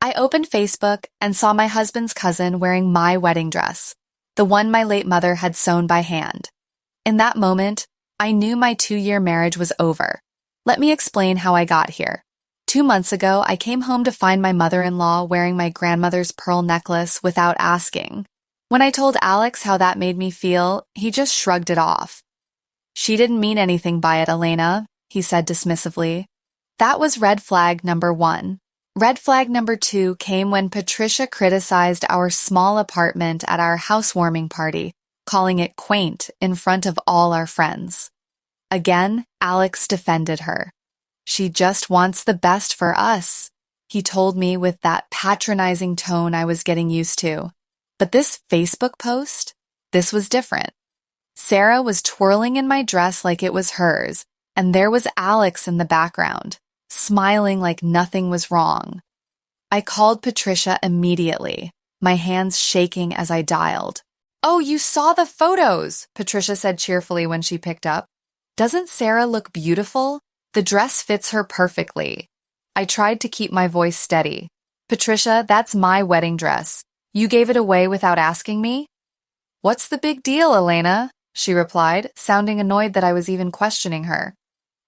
I opened Facebook and saw my husband's cousin wearing my wedding dress, the one my late mother had sewn by hand. In that moment, I knew my 2-year marriage was over. Let me explain how I got here. 2 months ago, I came home to find my mother-in-law wearing my grandmother's pearl necklace without asking. When I told Alex how that made me feel, he just shrugged it off. "She didn't mean anything by it, Elena," he said dismissively. That was red flag number 1. Red flag number 2 came when Patricia criticized our small apartment at our housewarming party, calling it quaint in front of all our friends. Again, Alex defended her. "She just wants the best for us," he told me with that patronizing tone I was getting used to. But this Facebook post, this was different. Sarah was twirling in my dress like it was hers, and there was Alex in the background, smiling like nothing was wrong. I called Patricia immediately, my hands shaking as I dialed. "Oh, you saw the photos," Patricia said cheerfully when she picked up. "Doesn't Sarah look beautiful? The dress fits her perfectly." I tried to keep my voice steady. "Patricia, that's my wedding dress. You gave it away without asking me?" "What's the big deal, Elena?" she replied, sounding annoyed that I was even questioning her.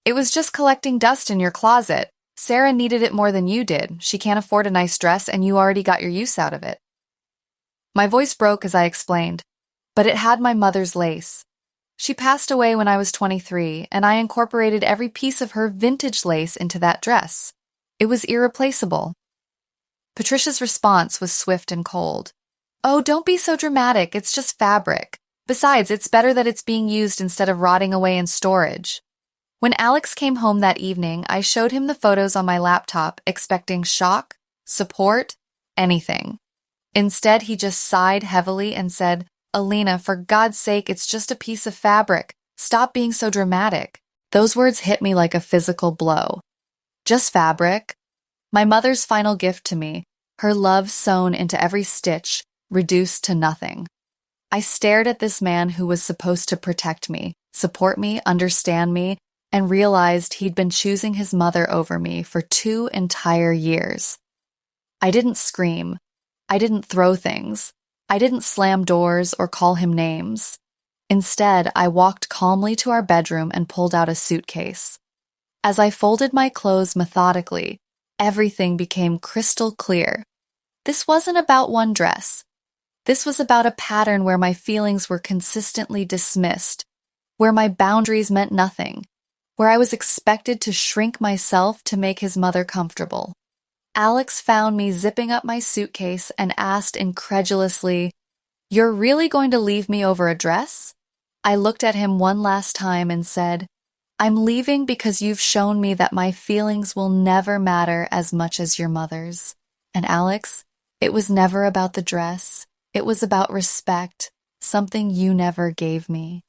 "It was just collecting dust in your closet. Sarah needed it more than you did. She can't afford a nice dress, and you already got your use out of it." My voice broke as I explained, but it had my mother's lace. She passed away when I was 23, and I incorporated every piece of her vintage lace into that dress. It was irreplaceable. Patricia's response was swift and cold. "Oh, don't be so dramatic. It's just fabric. Besides, it's better that it's being used instead of rotting away in storage." When Alex came home that evening, I showed him the photos on my laptop, expecting shock, support, anything. Instead, he just sighed heavily and said, "Elena, for God's sake, it's just a piece of fabric. Stop being so dramatic." Those words hit me like a physical blow. Just fabric. My mother's final gift to me, her love sewn into every stitch, reduced to nothing. I stared at this man who was supposed to protect me, support me, understand me, and realized he'd been choosing his mother over me for 2 entire years. I didn't scream. I didn't throw things. I didn't slam doors or call him names. Instead, I walked calmly to our bedroom and pulled out a suitcase. As I folded my clothes methodically, everything became crystal clear. This wasn't about one dress. This was about a pattern where my feelings were consistently dismissed, where my boundaries meant nothing, where I was expected to shrink myself to make his mother comfortable. Alex found me zipping up my suitcase and asked incredulously, "You're really going to leave me over a dress?" I looked at him one last time and said, "I'm leaving because you've shown me that my feelings will never matter as much as your mother's. And Alex, it was never about the dress. It was about respect, something you never gave me."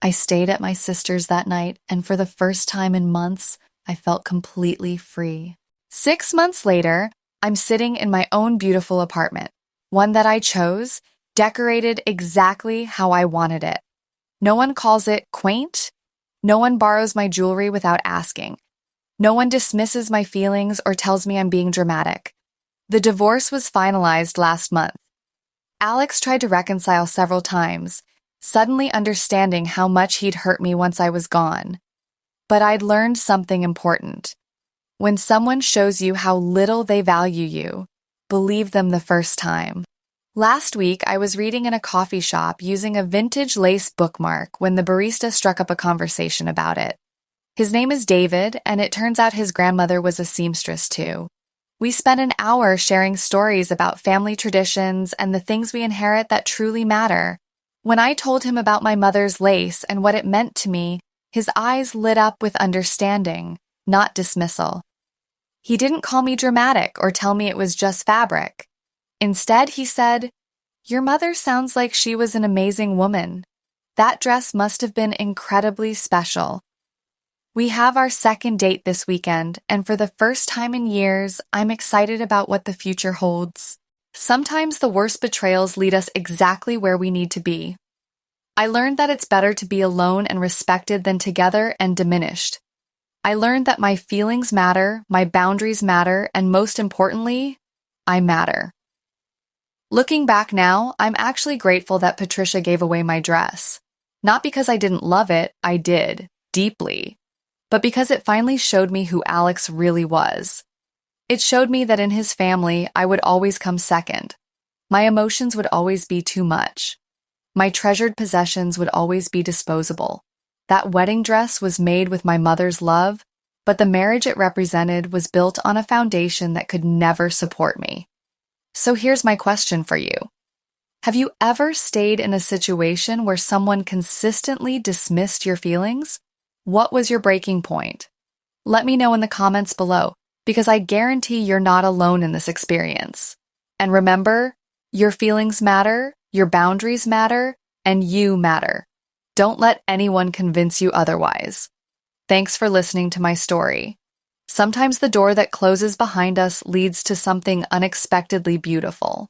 I stayed at my sister's that night, and for the first time in months, I felt completely free. 6 months later, I'm sitting in my own beautiful apartment, one that I chose, decorated exactly how I wanted it. No one calls it quaint. No one borrows my jewelry without asking. No one dismisses my feelings or tells me I'm being dramatic. The divorce was finalized last month. Alex tried to reconcile several times, suddenly understanding how much he'd hurt me once I was gone. But I'd learned something important. When someone shows you how little they value you, believe them the first time. Last week, I was reading in a coffee shop using a vintage lace bookmark when the barista struck up a conversation about it. His name is David, and it turns out his grandmother was a seamstress too. We spent an hour sharing stories about family traditions and the things we inherit that truly matter. When I told him about my mother's lace and what it meant to me, his eyes lit up with understanding, not dismissal. He didn't call me dramatic or tell me it was just fabric. Instead, he said, "Your mother sounds like she was an amazing woman. That dress must have been incredibly special." We have our second date this weekend, and for the first time in years, I'm excited about what the future holds. Sometimes the worst betrayals lead us exactly where we need to be. I learned that it's better to be alone and respected than together and diminished. I learned that my feelings matter, my boundaries matter, and most importantly, I matter. Looking back now, I'm actually grateful that Patricia gave away my dress. Not because I didn't love it, I did, deeply, but because it finally showed me who Alex really was. It showed me that in his family, I would always come second. My emotions would always be too much. My treasured possessions would always be disposable. That wedding dress was made with my mother's love, but the marriage it represented was built on a foundation that could never support me. So here's my question for you. Have you ever stayed in a situation where someone consistently dismissed your feelings? What was your breaking point? Let me know in the comments below, because I guarantee you're not alone in this experience. And remember, your feelings matter, your boundaries matter, and you matter. Don't let anyone convince you otherwise. Thanks for listening to my story. Sometimes the door that closes behind us leads to something unexpectedly beautiful.